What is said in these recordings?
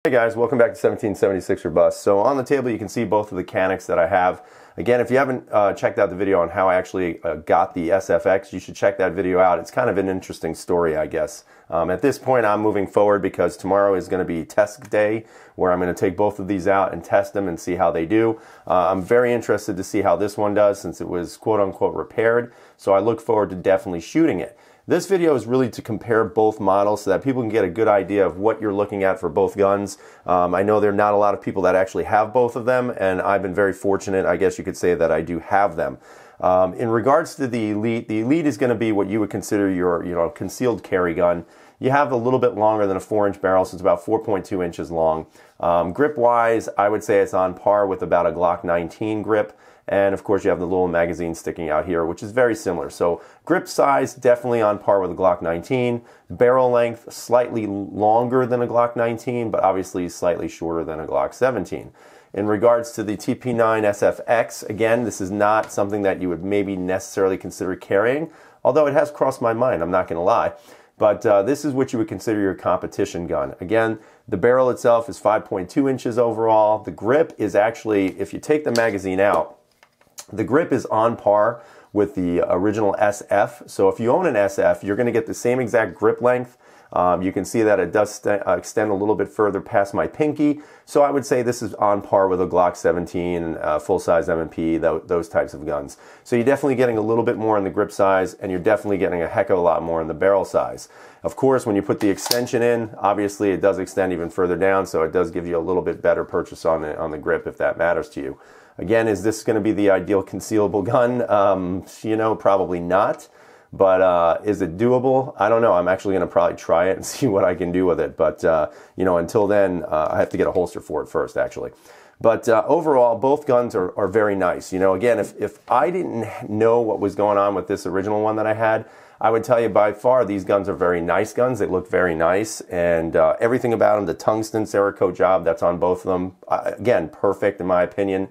Hey guys, welcome back to 1776 or Bust. So on the table you can see both of the Caniks that I have. Again, if you haven't checked out the video on how I actually got the SFx, you should check that video out. It's kind of an interesting story, I guess. At this point I'm moving forward because tomorrow is going to be test day where I'm going to take both of these out and test them and see how they do. I'm very interested to see how this one does since it was quote-unquote repaired, so I look forward to definitely shooting it. This video is really to compare both models so that people can get a good idea of what you're looking at for both guns. I know there are not a lot of people that actually have both of them, and I've been very fortunate, I guess you could say, that I do have them. In regards to the Elite is going to be what you would consider your concealed carry gun. You have a little bit longer than a 4-inch barrel, so it's about 4.2 inches long. Grip-wise, I would say it's on par with about a Glock 19 grip. And of course you have the little magazine sticking out here, which is very similar. So grip size, definitely on par with a Glock 19. Barrel length, slightly longer than a Glock 19, but obviously slightly shorter than a Glock 17. In regards to the TP9 SFx, again, this is not something that you would maybe necessarily consider carrying, although it has crossed my mind, I'm not going to lie. But this is what you would consider your competition gun. Again, the barrel itself is 5.2 inches overall. The grip is actually, if you take the magazine out, the grip is on par with the original SF. So if you own an SF, you're going to get the same exact grip length. You can see that it does extend a little bit further past my pinky. So I would say this is on par with a Glock 17, full-size M&P, those types of guns. So you're definitely getting a little bit more in the grip size, and you're definitely getting a heck of a lot more in the barrel size. Of course, when you put the extension in, obviously it does extend even further down, so it does give you a little bit better purchase on the grip if that matters to you. Again, is this going to be the ideal concealable gun? Probably not. But is it doable? I don't know. I'm actually going to probably try it and see what I can do with it. But, until then, I have to get a holster for it first, actually. But overall, both guns are very nice. Again, if I didn't know what was going on with this original one that I had, I would tell you by far these guns are very nice guns. They look very nice, and everything about them, the tungsten Cerakote job that's on both of them, again, perfect in my opinion.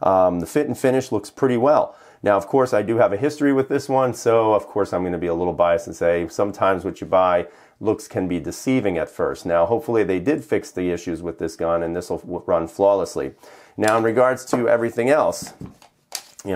The fit and finish looks pretty well. Now, of course, I do have a history with this one, so of course I'm going to be a little biased and say sometimes what you buy looks can be deceiving at first. Now, hopefully they did fix the issues with this gun and this will run flawlessly. Now, in regards to everything else,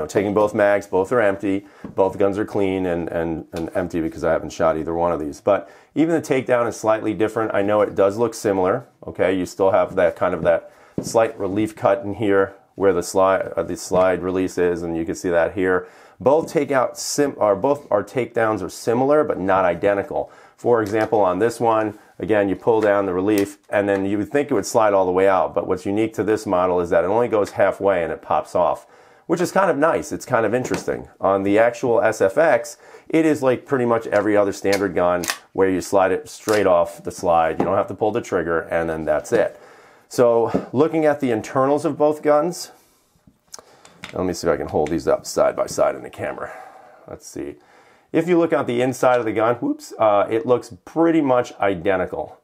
taking both mags, both are empty, both guns are clean and empty because I haven't shot either one of these. But even the takedown is slightly different. I know it does look similar, okay? You still have that kind of that slight relief cut in here where the slide release is, and you can see that here. Both our takedowns are similar, but not identical. For example, on this one, again, you pull down the relief, and then you would think it would slide all the way out. But what's unique to this model is that it only goes halfway and it pops off, which is kind of nice. It's kind of interesting. On the actual SFX, it is like pretty much every other standard gun where you slide it straight off the slide. You don't have to pull the trigger, and then that's it. So looking at the internals of both guns, let me see if I can hold these up side by side in the camera. Let's see. If you look at the inside of the gun, it looks pretty much identical.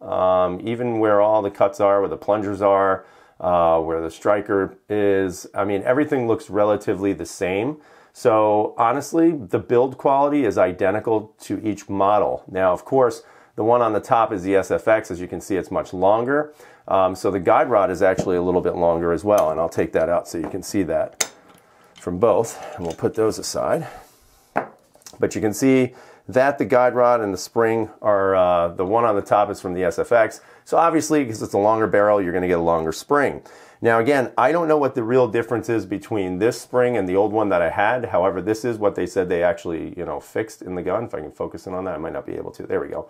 Even where all the cuts are, where the plungers are, where the striker is, everything looks relatively the same. So honestly, the build quality is identical to each model. Now, of course, the one on the top is the SFX. As you can see, it's much longer. So the guide rod is actually a little bit longer as well, and I'll take that out so you can see that from both, and we'll put those aside. But you can see that the guide rod and the spring are, the one on the top is from the SFX. So obviously, because it's a longer barrel, you're going to get a longer spring. Now again, I don't know what the real difference is between this spring and the old one that I had. However, this is what they said they actually, fixed in the gun. If I can focus in on that, I might not be able to. There we go.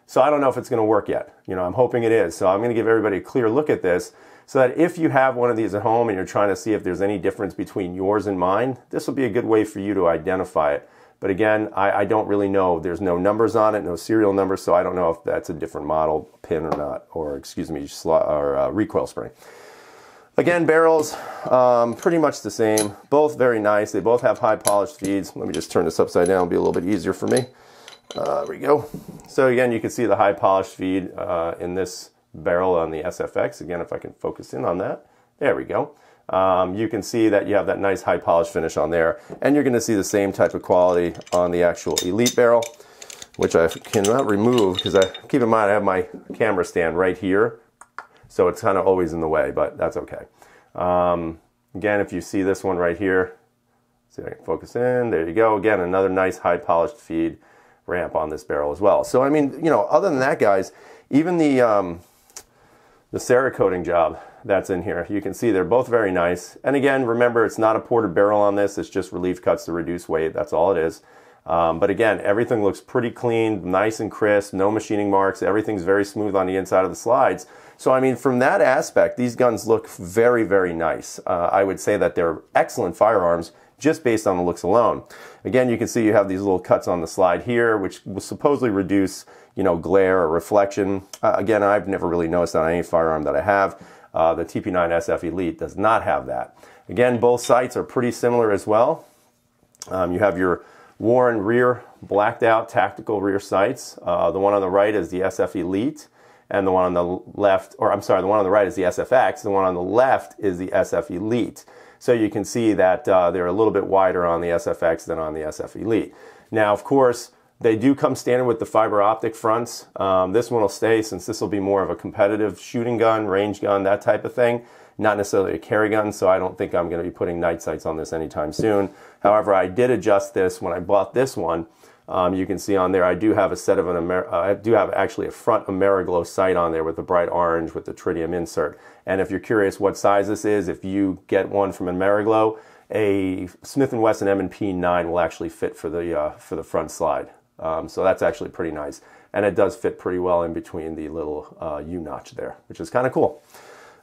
So I don't know if it's going to work yet. I'm hoping it is. So I'm going to give everybody a clear look at this so that if you have one of these at home and you're trying to see if there's any difference between yours and mine, this will be a good way for you to identify it. But again, I don't really know. There's no numbers on it, no serial numbers, so I don't know if that's a different model pin or not, or excuse me, recoil spring. Again, barrels, pretty much the same. Both very nice. They both have high polished feeds. Let me just turn this upside down. It'll be a little bit easier for me. There we go. So again, you can see the high polished feed in this barrel on the SFX. Again, if I can focus in on that. There we go. You can see that you have that nice high polish finish on there, and you're going to see the same type of quality on the actual Elite barrel. which I cannot remove because keep in mind I have my camera stand right here. So it's kind of always in the way, but that's okay. Again, if you see this one right here, see if I can focus in, there you go. Again, another nice high polished feed ramp on this barrel as well. So I mean, you know, other than that, guys, even the Cerakoting job that's in here, you can see they're both very nice. And again, remember, it's not a ported barrel on this, it's just relief cuts to reduce weight, that's all it is. But again, everything looks pretty clean, nice and crisp, no machining marks, everything's very smooth on the inside of the slides. So I mean, from that aspect, these guns look very, very nice. I would say that they're excellent firearms just based on the looks alone. Again, you can see you have these little cuts on the slide here, which will supposedly reduce, you know, glare or reflection. Again, I've never really noticed on any firearm that I have. The TP9 SF Elite does not have that. Again, both sights are pretty similar as well. You have your Warren rear blacked out tactical rear sights. The one on the right is the SF Elite, and the one on the left, or I'm sorry, the one on the right is the SFX, the one on the left is the SF Elite. So you can see that they're a little bit wider on the SFX than on the SF Elite. Now, of course, they do come standard with the fiber optic fronts. This one will stay, since this will be more of a competitive shooting gun, range gun, that type of thing. Not necessarily a carry gun, so I don't think I'm going to be putting night sights on this anytime soon. However, I did adjust this when I bought this one. You can see on there I do have a set of I do have actually a front Ameriglow sight on there with the bright orange with the tritium insert. And if you're curious what size this is, if you get one from Ameriglow, a Smith & Wesson M&P 9 will actually fit for the front slide. So that's actually pretty nice, and it does fit pretty well in between the little U-notch there, which is kind of cool.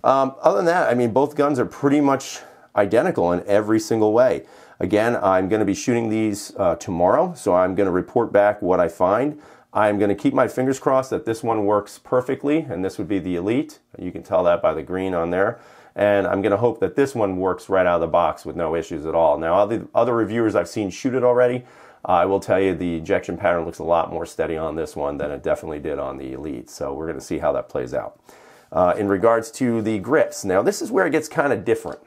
Other than that, I mean, both guns are pretty much identical in every single way. Again, I'm going to be shooting these tomorrow, so I'm going to report back what I find. I'm going to keep my fingers crossed that this one works perfectly, and this would be the Elite. You can tell that by the green on there. And I'm going to hope that this one works right out of the box with no issues at all. Now, other reviewers I've seen shoot it already, I will tell you the ejection pattern looks a lot more steady on this one than it definitely did on the Elite. So we're going to see how that plays out. In regards to the grips, now this is where it gets kind of different.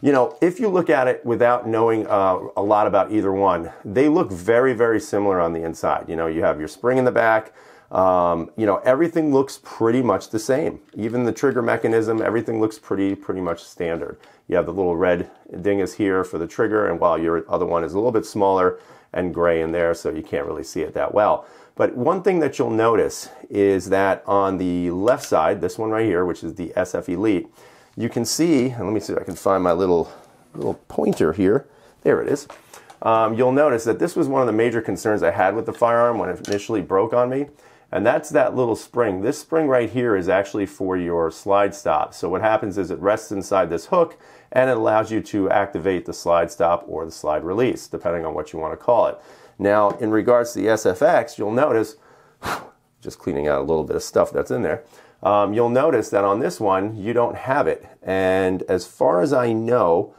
You know, if you look at it without knowing a lot about either one, they look very, very similar on the inside. You know, you have your spring in the back. You know, everything looks pretty much the same. Even the trigger mechanism, everything looks pretty much standard. You have the little red dingus here for the trigger, and while your other one is a little bit smaller and gray in there, so you can't really see it that well. But one thing that you'll notice is that on the left side, this one right here, which is the SF Elite, you can see, and let me see if I can find my little pointer here. There it is. You'll notice that this was one of the major concerns I had with the firearm when it initially broke on me, and that's that little spring. This spring right here is actually for your slide stop. So what happens is it rests inside this hook, and it allows you to activate the slide stop or the slide release, depending on what you want to call it. Now, in regards to the SFX, you'll notice, just cleaning out a little bit of stuff that's in there, you'll notice that on this one, you don't have it. And as far as I know,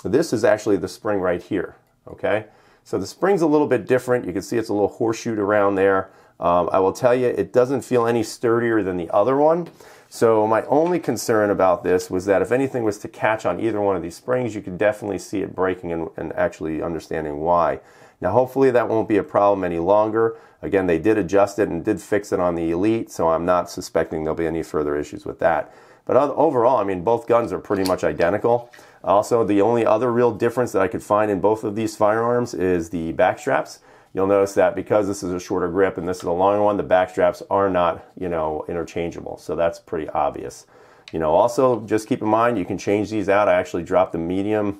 this is actually the spring right here, okay? So the spring's a little bit different. You can see it's a little horseshoe around there. I will tell you, it doesn't feel any sturdier than the other one. So my only concern about this was that if anything was to catch on either one of these springs, you could definitely see it breaking and actually understanding why. Now, hopefully that won't be a problem any longer. Again, they did adjust it and did fix it on the Elite, so I'm not suspecting there'll be any further issues with that. But overall, I mean, both guns are pretty much identical. Also, the only other real difference that I could find in both of these firearms is the back straps. You'll notice that because this is a shorter grip and this is a longer one, the back straps are not, you know, interchangeable. So that's pretty obvious. You know, also just keep in mind, you can change these out. I actually dropped the medium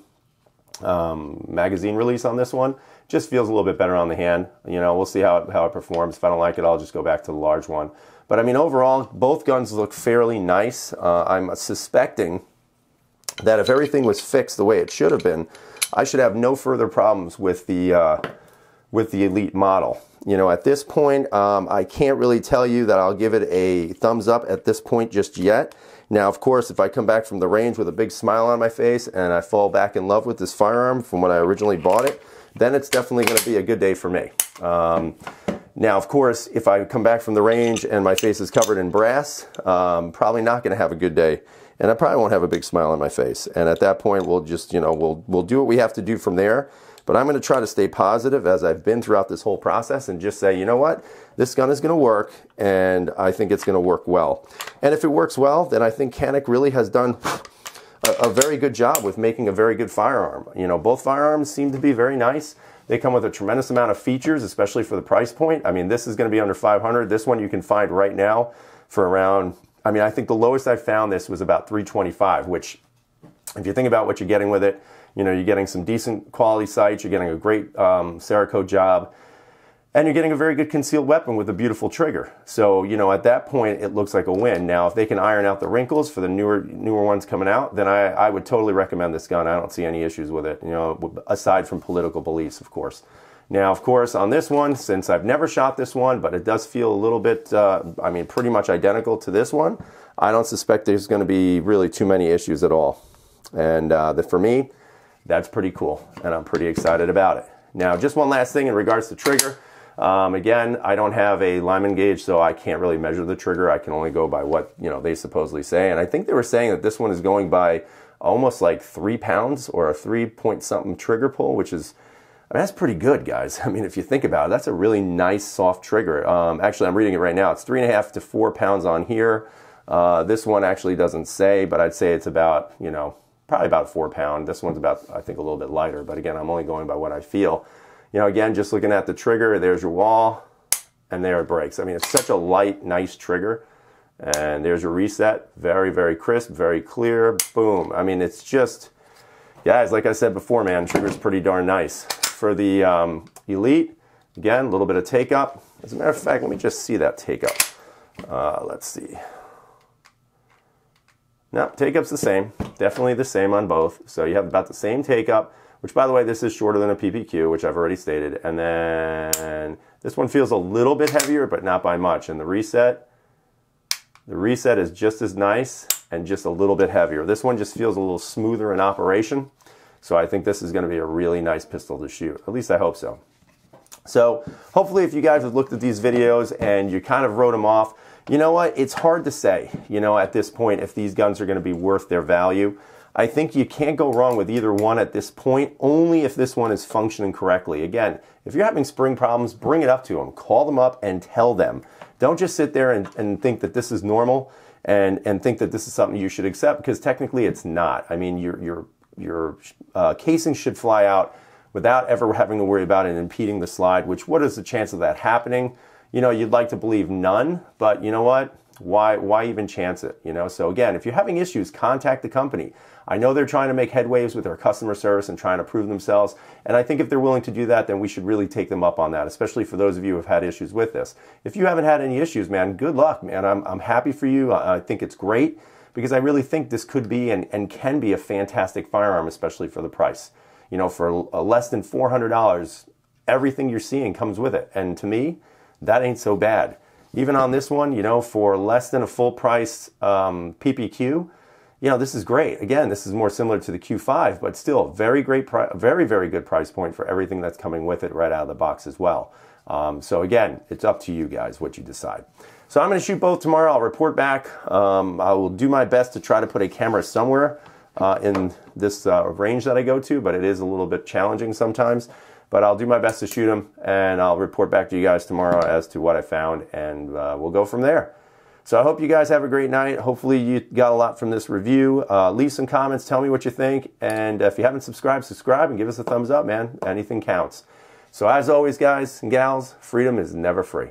magazine release on this one. Just feels a little bit better on the hand. You know, we'll see how it performs. If I don't like it, I'll just go back to the large one. But I mean, overall, both guns look fairly nice. I'm suspecting that if everything was fixed the way it should have been, I should have no further problems with the Elite model. You know, at this point, I can't really tell you that I'll give it a thumbs up at this point just yet. Now, of course, if I come back from the range with a big smile on my face and I fall back in love with this firearm from when I originally bought it, then it's definitely going to be a good day for me. Now, of course, if I come back from the range and my face is covered in brass, probably not going to have a good day. And I probably won't have a big smile on my face. And at that point, we'll just, you know, we'll do what we have to do from there. But I'm going to try to stay positive as I've been throughout this whole process and just say, you know what, this gun is going to work, and I think it's going to work well. And if it works well, then I think Canik really has done a very good job with making a very good firearm. You know, both firearms seem to be very nice. They come with a tremendous amount of features, especially for the price point. I mean, this is going to be under $500. This one you can find right now for around, I mean, I think the lowest I found this was about $325, which, if you think about what you're getting with it, you know, you're getting some decent quality sights, you're getting a great Cerakote job, and you're getting a very good concealed weapon with a beautiful trigger. So, you know, at that point, it looks like a win. Now, if they can iron out the wrinkles for the newer ones coming out, then I would totally recommend this gun. I don't see any issues with it, you know, aside from political beliefs, of course. Now, of course, on this one, since I've never shot this one, but it does feel a little bit, I mean, pretty much identical to this one, I don't suspect there's going to be really too many issues at all. And for me, that's pretty cool, and I'm pretty excited about it. Now, just one last thing in regards to trigger. Again, I don't have a Lyman gauge, so I can't really measure the trigger. I can only go by what, you know, they supposedly say. And I think they were saying that this one is going by almost like 3 pounds or a 3-point-something trigger pull, which is, I mean, that's pretty good, guys. I mean, if you think about it, that's a really nice, soft trigger. Actually, I'm reading it right now. It's 3.5 to 4 pounds on here. This one actually doesn't say, but I'd say it's about, you know, probably about 4 pounds. This one's about, I think, a little bit lighter. But again, I'm only going by what I feel. You know, again, just looking at the trigger, there's your wall, and there it breaks. I mean, it's such a light, nice trigger. And there's your reset. Very, very crisp, very clear. Boom. I mean, it's just, guys, like I said before, man, trigger's pretty darn nice. For the Elite, again, a little bit of take-up. As a matter of fact, let me just see that take-up. Let's see. No, take-up's the same. Definitely the same on both. So you have about the same take-up. Which, by the way, this is shorter than a PPQ, which I've already stated. And then this one feels a little bit heavier, but not by much. And the reset is just as nice and just a little bit heavier. This one just feels a little smoother in operation. So I think this is going to be a really nice pistol to shoot. At least I hope so. So hopefully if you guys have looked at these videos and you kind of wrote them off, you know what? It's hard to say, you know, at this point if these guns are going to be worth their value. I think you can't go wrong with either one at this point, only if this one is functioning correctly. Again, if you're having spring problems, bring it up to them. Call them up and tell them. Don't just sit there and think that this is normal and think that this is something you should accept, because technically it's not. I mean, your casing should fly out without ever having to worry about it impeding the slide, which, what is the chance of that happening? You know, you'd like to believe none, but you know what? Why even chance it? You know, so again, if you're having issues, contact the company. I know they're trying to make headways with their customer service and trying to prove themselves. And I think if they're willing to do that, then we should really take them up on that, especially for those of you who have had issues with this. If you haven't had any issues, man, good luck, man. I'm happy for you. I think it's great, because I really think this could be and can be a fantastic firearm, especially for the price. You know, for less than $400, everything you're seeing comes with it. And to me, that ain't so bad. Even on this one, you know, for less than a full price PPQ, you know, this is great. Again, this is more similar to the Q5, but still very great, very, very good price point for everything that's coming with it right out of the box as well. So again, it's up to you guys what you decide. So I'm going to shoot both tomorrow. I'll report back. I will do my best to try to put a camera somewhere in this range that I go to, but it is a little bit challenging sometimes. But I'll do my best to shoot them, and I'll report back to you guys tomorrow as to what I found, and we'll go from there. So I hope you guys have a great night. Hopefully you got a lot from this review. Leave some comments. Tell me what you think. And if you haven't subscribed, subscribe and give us a thumbs up, man. Anything counts. So as always, guys and gals, freedom is never free.